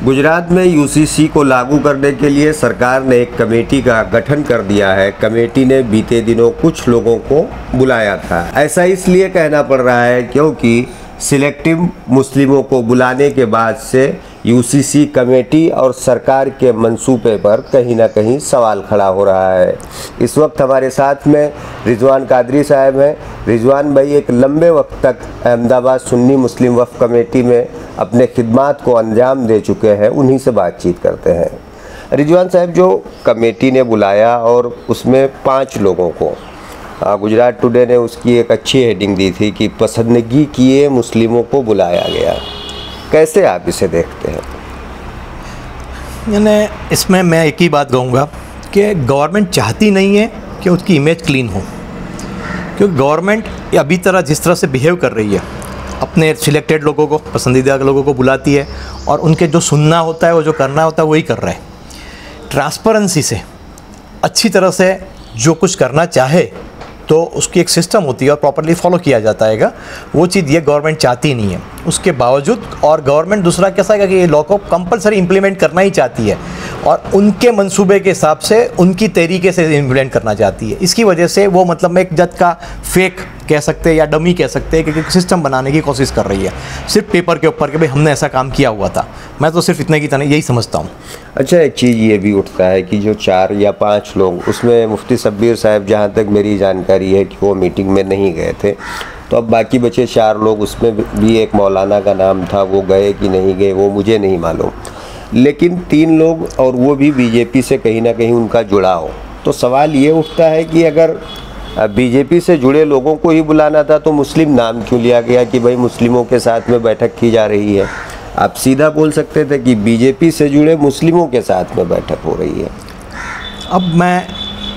गुजरात में यूसीसी को लागू करने के लिए सरकार ने एक कमेटी का गठन कर दिया है। कमेटी ने बीते दिनों कुछ लोगों को बुलाया था। ऐसा इसलिए कहना पड़ रहा है क्योंकि सिलेक्टिव मुस्लिमों को बुलाने के बाद से यूसीसी कमेटी और सरकार के मंसूबे पर कहीं ना कहीं सवाल खड़ा हो रहा है। इस वक्त हमारे साथ में रिजवान कादरी साहब हैं। रिजवान भाई एक लंबे वक्त तक अहमदाबाद सुन्नी मुस्लिम वफ़ कमेटी में अपने खिदमात को अंजाम दे चुके हैं, उन्हीं से बातचीत करते हैं। रिजवान साहब, जो कमेटी ने बुलाया और उसमें 5 लोगों को, गुजरात टुडे ने उसकी एक अच्छी हेडिंग दी थी कि पसंदगी किए मुस्लिमों को बुलाया गया। कैसे आप इसे देखते हैं? यानी इसमें मैं एक ही बात कहूँगा कि गवर्नमेंट चाहती नहीं है कि उसकी इमेज क्लीन हो, क्योंकि गवर्नमेंट अभी जिस तरह से बिहेव कर रही है, अपने सिलेक्टेड लोगों को, पसंदीदा लोगों को बुलाती है और उनके जो सुनना होता है, वो जो करना होता है वही कर रहा है। ट्रांसपेरेंसी से अच्छी तरह से जो कुछ करना चाहे तो उसकी एक सिस्टम होती है और प्रॉपर्ली फॉलो किया जाता है। वो चीज़ ये गवर्नमेंट चाहती नहीं है। उसके बावजूद और गवर्नमेंट दूसरा कैसा है कि ये लॉ को कंपलसरी इम्प्लीमेंट करना ही चाहती है और उनके मंसूबे के हिसाब से, उनकी तरीके से इम्प्लीमेंट करना चाहती है। इसकी वजह से वो मतलब एक जज का फेक कह सकते हैं या डमी कह सकते हैं कि सिस्टम बनाने की कोशिश कर रही है, सिर्फ पेपर के ऊपर कि भाई हमने ऐसा काम किया हुआ था। मैं तो सिर्फ इतने की तरह यही समझता हूँ। अच्छा, एक चीज़ ये भी उठता है कि जो 4 या 5 लोग, उसमें मुफ्ती शब्बीर साहब, जहाँ तक मेरी जानकारी है कि वो मीटिंग में नहीं गए थे, तो अब बाकी बचे 4 लोग, उसमें भी एक मौलाना का नाम था, वो गए कि नहीं गए वो मुझे नहीं मालूम, लेकिन 3 लोग और वो भी बीजेपी से कहीं ना कहीं उनका जुड़ाव। तो सवाल ये उठता है कि अगर बीजेपी से जुड़े लोगों को ही बुलाना था तो मुस्लिम नाम क्यों लिया गया कि भाई मुस्लिमों के साथ में बैठक की जा रही है? आप सीधा बोल सकते थे कि बीजेपी से जुड़े मुस्लिमों के साथ में बैठक हो रही है। अब मैं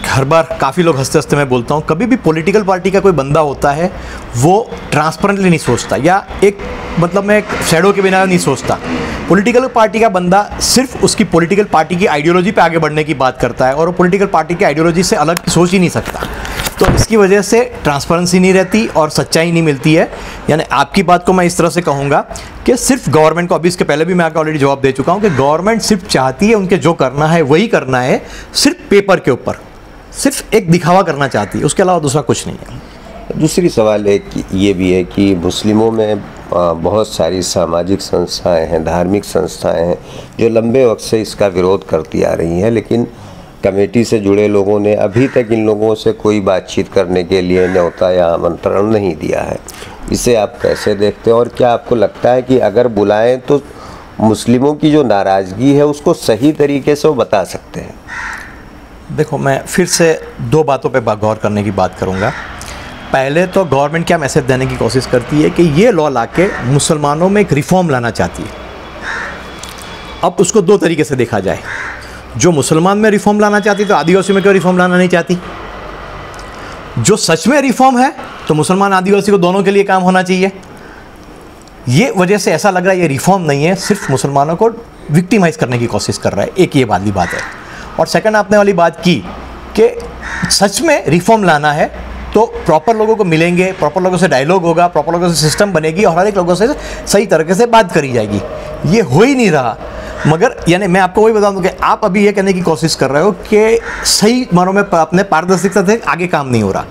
हर बार काफ़ी लोग हंसते हंसते मैं बोलता हूँ, कभी भी पॉलिटिकल पार्टी का कोई बंदा होता है वो ट्रांसपेरेंटली नहीं सोचता या एक मतलब मैं एक शैडो के बिना नहीं सोचता। पॉलिटिकल पार्टी का बंदा सिर्फ उसकी पॉलिटिकल पार्टी की आइडियोलॉजी पे आगे बढ़ने की बात करता है और वो पॉलिटिकल पार्टी की आइडियोलॉजी से अलग सोच ही नहीं सकता। तो इसकी वजह से ट्रांसपेरेंसी नहीं रहती और सच्चाई नहीं मिलती है। यानी आपकी बात को मैं इस तरह से कहूँगा कि सिर्फ गवर्नमेंट को, अभी इसके पहले भी मैं आपको ऑलरेडी जवाब दे चुका हूँ कि गवर्नमेंट सिर्फ चाहती है उनके जो करना है वही करना है, सिर्फ पेपर के ऊपर सिर्फ एक दिखावा करना चाहती है, उसके अलावा दूसरा कुछ नहीं है। दूसरी सवाल एक ये भी है कि मुस्लिमों में बहुत सारी सामाजिक संस्थाएं हैं, धार्मिक संस्थाएं हैं जो लंबे वक्त से इसका विरोध करती आ रही हैं, लेकिन कमेटी से जुड़े लोगों ने अभी तक इन लोगों से कोई बातचीत करने के लिए न्योता या आमंत्रण नहीं दिया है। इसे आप कैसे देखते हैं और क्या आपको लगता है कि अगर बुलाएं तो मुस्लिमों की जो नाराज़गी है उसको सही तरीके से वो बता सकते हैं? देखो, मैं फिर से 2 बातों पे गौर करने की बात करूँगा। पहले तो गवर्नमेंट क्या मैसेज देने की कोशिश करती है कि ये लॉ लाके मुसलमानों में एक रिफॉर्म लाना चाहती है। अब उसको 2 तरीके से देखा जाए। जो मुसलमान में रिफॉर्म लाना चाहती तो आदिवासी में क्यों रिफॉर्म लाना नहीं चाहती? जो सच में रिफॉर्म है तो मुसलमान आदिवासी को दोनों के लिए काम होना चाहिए। ये वजह से ऐसा लग रहा है ये रिफॉर्म नहीं है, सिर्फ मुसलमानों को विक्टिमाइज करने की कोशिश कर रहा है। एक ये वाली बात है। और सेकंड आपने वाली बात की कि सच में रिफॉर्म लाना है तो प्रॉपर लोगों को मिलेंगे, प्रॉपर लोगों से डायलॉग होगा, प्रॉपर लोगों से सिस्टम बनेगी और हर एक लोगों से सही तरीके से बात करी जाएगी। ये हो ही नहीं रहा। मगर यानी मैं आपको वही बता दूं कि आप अभी ये कहने की कोशिश कर रहे हो कि सही मानों में अपने पारदर्शिता से आगे काम नहीं हो रहा।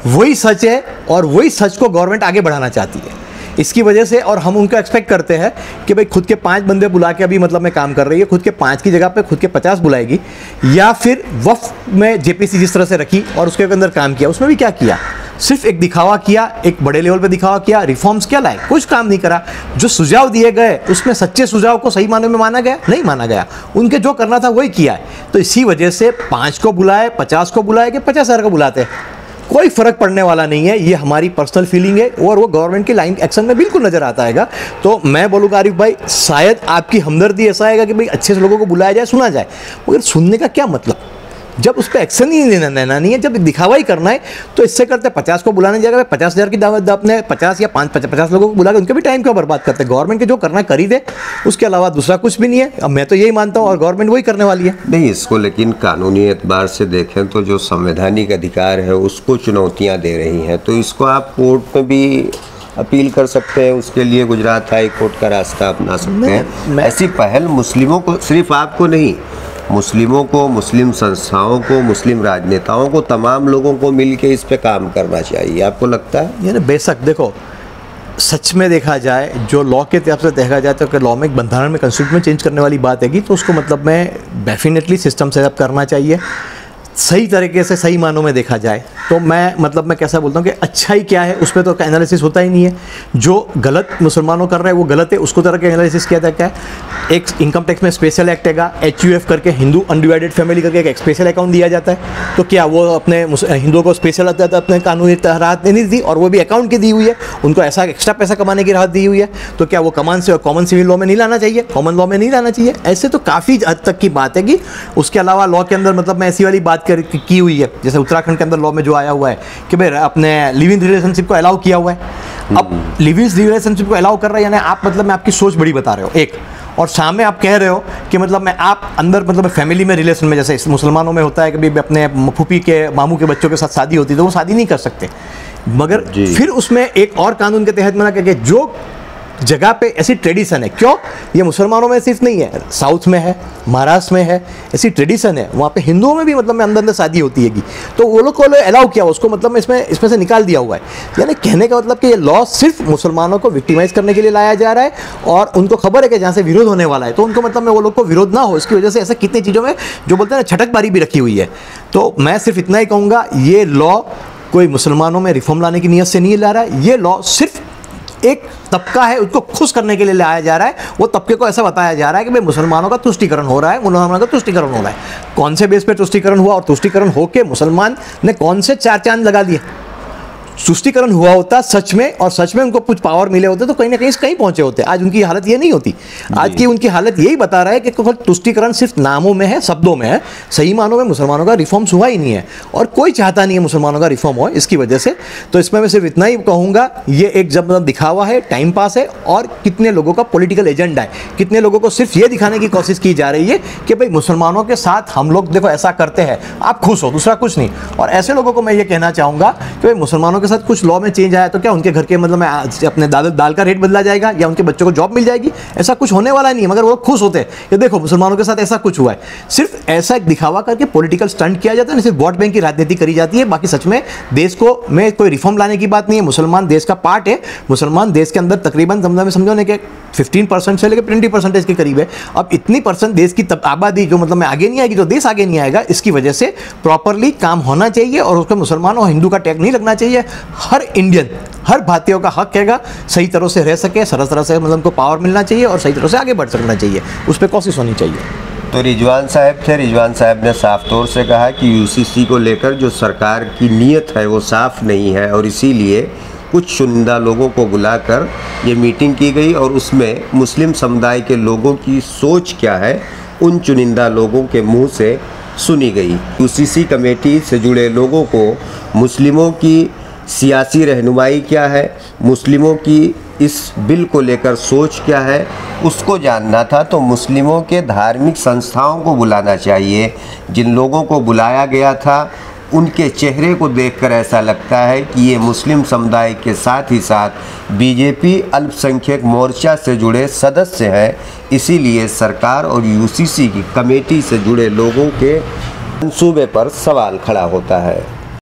वही सच है और वही सच को गवर्नमेंट आगे बढ़ाना चाहती है। इसकी वजह से और हम उनको एक्सपेक्ट करते हैं कि भाई खुद के 5 बंदे बुला के अभी मतलब में काम कर रही है, खुद के 5 की जगह पे खुद के 50 बुलाएगी, या फिर वफ़ में जेपीसी जिस तरह से रखी और उसके अंदर काम किया, उसमें भी क्या किया? सिर्फ एक दिखावा किया, एक बड़े लेवल पे दिखावा किया। रिफॉर्म्स क्या लाए? कुछ काम नहीं करा। जो सुझाव दिए गए उसमें सच्चे सुझाव को सही मायने में माना गया? नहीं माना गया। उनके जो करना था वही किया है। तो इसी वजह से 5 को बुलाए, 50 को बुलाए कि 50,000 को बुलाते हैं, कोई फ़र्क पड़ने वाला नहीं है। ये हमारी पर्सनल फीलिंग है और वो गवर्नमेंट की लाइन एक्शन में बिल्कुल नज़र आता है। तो मैं बोलूँगा आरिफ भाई, शायद आपकी हमदर्दी ऐसा आएगा कि भाई अच्छे से लोगों को बुलाया जाए, सुना जाए, मगर सुनने का क्या मतलब जब उस पर एक्शन ही लेना नहीं है, जब दिखावा ही करना है तो इससे करते 50 को बुलाने जाएगा, 50,000 की दावत अपने 50 या 50 लोगों को बुला के उनके भी टाइम क्यों बर्बाद करते हैं? गवर्नमेंट के जो करना करी दे, उसके अलावा दूसरा कुछ भी नहीं है। अब मैं तो यही मानता हूँ और गवर्नमेंट वही करने वाली है। नहीं, इसको लेकिन कानूनी एतबार से देखें तो जो संवैधानिक अधिकार है उसको चुनौतियाँ दे रही हैं, तो इसको आप कोर्ट में भी अपील कर सकते हैं, उसके लिए गुजरात हाई कोर्ट का रास्ता अपना सकते हैं। ऐसी पहल मुस्लिमों को, सिर्फ आपको नहीं, मुस्लिमों को, मुस्लिम संस्थाओं को, मुस्लिम राजनेताओं को, तमाम लोगों को मिलके इस पे काम करना चाहिए। आपको लगता है? ये ना बेशक देखो, सच में देखा जाए, जो लॉ के तरफ से देखा जाए तो अगर लॉ में, बंधारण में, कॉन्स्टिट्यूशन में चेंज करने वाली बात है तो उसको मतलब में डेफिनेटली सिस्टम सेटअप करना चाहिए सही तरीके से, सही मानों में देखा जाए तो। मैं कैसा बोलता हूँ कि अच्छाई क्या है उस पर तो एनालिसिस होता ही नहीं है। जो गलत मुसलमानों कर रहे हैं वो गलत है, उसको तरह के एनालिसिस किया जाता है। एक इनकम टैक्स में स्पेशल एक्ट हैगा, HUF करके, हिंदू अनडिवाइडेड फैमिली करके एक स्पेशल अकाउंट दिया जाता है। तो क्या वो अपने हिंदुओं को स्पेशल अपने कानूनी राहत नहीं दी, और वो भी अकाउंट की दी हुई है, उनको ऐसा एक्स्ट्रा पैसा कमाने की राहत दी हुई है। तो क्या वो कॉमन सिविल लॉ में नहीं लाना चाहिए, कॉमन लॉ में नहीं लाना चाहिए? ऐसे तो काफ़ी हद तक की बात है कि उसके अलावा लॉ के अंदर मतलब मैं ऐसी वाली बात की हुई है, जैसे उत्तराखंड के अंदर लॉ में जो आया हुआ है कि भाई अपने लिव इन रिलेशनशिप को अलाउ किया हुआ है। अब लिव इन रिलेशनशिप को अलाउ कर रहे हैं, यानी आप मतलब मैं आपकी सोच बड़ी बता रहे हो एक, और सामने आप कह रहे हो कि मतलब मैं आप अंदर मतलब फैमिली में रिलेशन में, जैसे मुसलमानों में होता है कि भाई अपने फूफी के, मामू के बच्चों के साथ शादी होती है तो वो शादी नहीं कर सकते, मगर फिर उसमें एक और कानून के तहत मना करके जो जगह पे ऐसी ट्रेडिशन है, क्यों, ये मुसलमानों में सिर्फ नहीं है, साउथ में है, महाराष्ट्र में है, ऐसी ट्रेडिशन है, वहाँ पे हिंदुओं में भी मतलब में अंदर शादी होती है, तो वो लोग को अलाउ किया, उसको मतलब में इसमें से निकाल दिया हुआ है। यानी कहने का मतलब कि ये लॉ सिर्फ मुसलमानों को विक्टिमाइज करने के लिए लाया जा रहा है, और उनको खबर है कि जहाँ से विरोध होने वाला है तो उनको मतलब में वो लोग को विरोध ना हो, इसकी वजह से ऐसा कितनी चीज़ों में जो बोलते हैं ना छटकबारी भी रखी हुई है। तो मैं सिर्फ इतना ही कहूँगा, ये लॉ कोई मुसलमानों में रिफॉर्म लाने की नीयत से नहीं ला रहा है, ये लॉ सिर्फ एक तबका है उसको खुश करने के लिए लाया जा रहा है। वो तबके को ऐसा बताया जा रहा है कि भाई मुसलमानों का तुष्टीकरण हो रहा है, मुसलमानों का तुष्टीकरण हो रहा है। कौन से बेस पे तुष्टीकरण हुआ, और तुष्टीकरण होके मुसलमान ने कौन से 4 चांद लगा दिए? तुष्टीकरण हुआ होता सच में, और सच में उनको कुछ पावर मिले होते तो कहीं ना कहीं पहुंचे होते। आज उनकी हालत ये नहीं होती। आज की उनकी हालत यही बता रहा है कि तुष्टीकरण सिर्फ नामों में है, शब्दों में है, सही मानों में मुसलमानों का रिफॉर्म्स हुआ ही नहीं है, और कोई चाहता नहीं है मुसलमानों का रिफॉर्म हो इसकी वजह से। तो इसमें मैं सिर्फ इतना ही कहूँगा, ये एक जब दिखावा है, टाइम पास है, और कितने लोगों का पॉलिटिकल एजेंडा है, कितने लोगों को सिर्फ ये दिखाने की कोशिश की जा रही है कि भाई मुसलमानों के साथ हम लोग देखो ऐसा करते हैं, आप खुश हो, दूसरा कुछ नहीं। और ऐसे लोगों को मैं ये कहना चाहूँगा कि भाई मुसलमानों के साथ कुछ लॉ में चेंज आया तो क्या उनके घर के मतलब में अपने दाल का रेट बदला जाएगा, या उनके बच्चों को जॉब मिल जाएगी? ऐसा कुछ होने वाला नहीं है, मगर वो खुश होते हैं ये देखो मुसलमानों के साथ ऐसा कुछ हुआ है। सिर्फ ऐसा एक दिखावा करके पॉलिटिकल स्टंट किया जाता है, सिर्फ वोट बैंक की राजनीति करी जाती है। बाकी सच में देश को में कोई रिफॉर्म लाने की बात नहीं है। मुसलमान देश का पार्ट है, मुसलमान देश के अंदर तकरीबन समझो ने कि 15% से लेकर 20% के करीब है। अब इतनी % देश की आबादी जो मतलब में आगे नहीं आएगी तो देश आगे नहीं आएगा। इसकी वजह से प्रॉपरली काम होना चाहिए, और उसको मुसलमान और हिंदू का टैग नहीं लगना चाहिए। हर इंडियन, हर भारतीयों का हक हैगा सही तरह से रह सके, सरल तरह से मतलब को पावर मिलना चाहिए और सही तरह से आगे बढ़ सकना चाहिए, उस पर कोशिश होनी चाहिए। तो रिजवान साहब थे, रिजवान साहब ने साफ तौर से कहा कि UCC को लेकर जो सरकार की नीयत है वो साफ नहीं है, और इसीलिए कुछ चुनिंदा लोगों को बुलाकर ये मीटिंग की गई, और उसमें मुस्लिम समुदाय के लोगों की सोच क्या है उन चुनिंदा लोगों के मुंह से सुनी गई। UCC कमेटी से जुड़े लोगों को मुस्लिमों की सियासी रहनुमाई क्या है, मुस्लिमों की इस बिल को लेकर सोच क्या है, उसको जानना था। तो मुस्लिमों के धार्मिक संस्थाओं को बुलाना चाहिए। जिन लोगों को बुलाया गया था उनके चेहरे को देखकर ऐसा लगता है कि ये मुस्लिम समुदाय के साथ ही साथ BJP अल्पसंख्यक मोर्चा से जुड़े सदस्य हैं। इसीलिए सरकार और UCC की कमेटी से जुड़े लोगों के मंसूबे पर सवाल खड़ा होता है।